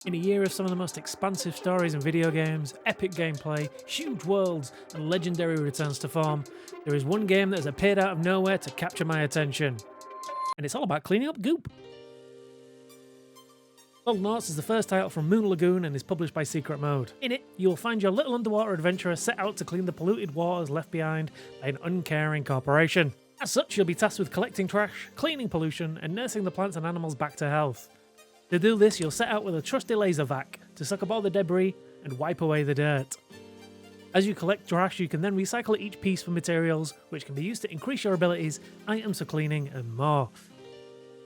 In a year of some of the most expansive stories in video games, epic gameplay, huge worlds, and legendary returns to form, there is one game that has appeared out of nowhere to capture my attention. And it's all about cleaning up goop. LODDLENAUT is the first title from Moon Lagoon and is published by Secret Mode. In it, you will find your little underwater adventurer set out to clean the polluted waters left behind by an uncaring corporation. As such, you'll be tasked with collecting trash, cleaning pollution, and nursing the plants and animals back to health. To do this, you'll set out with a trusty laser vac to suck up all the debris and wipe away the dirt. As you collect trash, you can then recycle each piece for materials, which can be used to increase your abilities, items for cleaning, and more.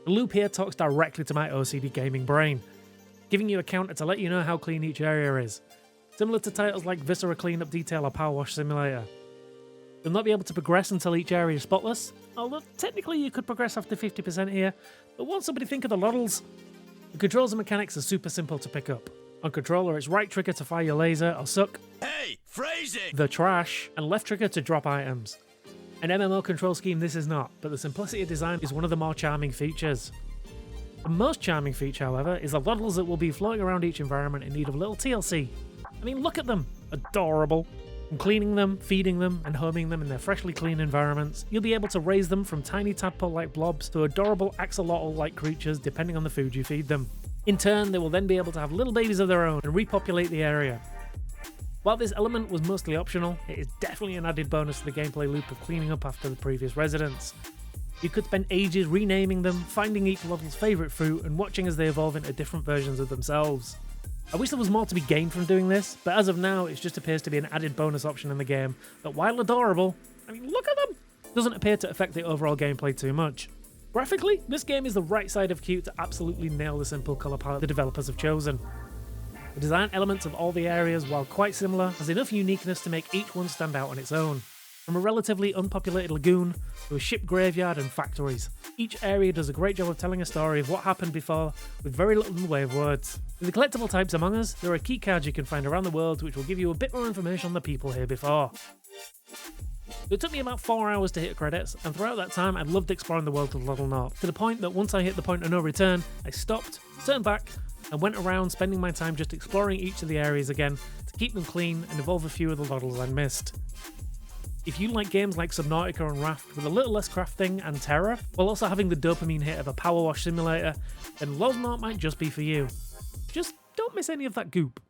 The loop here talks directly to my OCD gaming brain, giving you a counter to let you know how clean each area is, similar to titles like Viscera Cleanup Detail or Power Wash Simulator. You'll not be able to progress until each area is spotless, although technically you could progress after 50% here, but won't somebody think of the Loddles? The controls and mechanics are super simple to pick up. On controller, it's right trigger to fire your laser or suck the trash, and left trigger to drop items. An MMO control scheme this is not, but the simplicity of design is one of the more charming features. The most charming feature, however, is the Loddles that will be floating around each environment in need of a little TLC. I mean, look at them! Adorable! From cleaning them, feeding them, and homing them in their freshly clean environments, you'll be able to raise them from tiny tadpole-like blobs to adorable axolotl-like creatures depending on the food you feed them. In turn, they will then be able to have little babies of their own and repopulate the area. While this element was mostly optional, it is definitely an added bonus to the gameplay loop of cleaning up after the previous residents. You could spend ages renaming them, finding each Loddle's favourite fruit, and watching as they evolve into different versions of themselves. I wish there was more to be gained from doing this, but as of now, it just appears to be an added bonus option in the game that, while adorable, I mean, look at them, doesn't appear to affect the overall gameplay too much. Graphically, this game is the right side of cute to absolutely nail the simple colour palette the developers have chosen. The design elements of all the areas, while quite similar, has enough uniqueness to make each one stand out on its own. From a relatively unpopulated lagoon to a ship graveyard and factories, each area does a great job of telling a story of what happened before with very little in the way of words. In the collectible types among us, there are key cards you can find around the world which will give you a bit more information on the people here before. It took me about 4 hours to hit credits, and throughout that time I'd loved exploring the world of LODDLENAUT, to the point that once I hit the point of no return, I stopped, turned back, and went around spending my time just exploring each of the areas again to keep them clean and evolve a few of the Loddles I'd missed. If you like games like Subnautica and Raft with a little less crafting and terror, while also having the dopamine hit of a Power Wash Simulator, then LODDLENAUT might just be for you. Just don't miss any of that goop.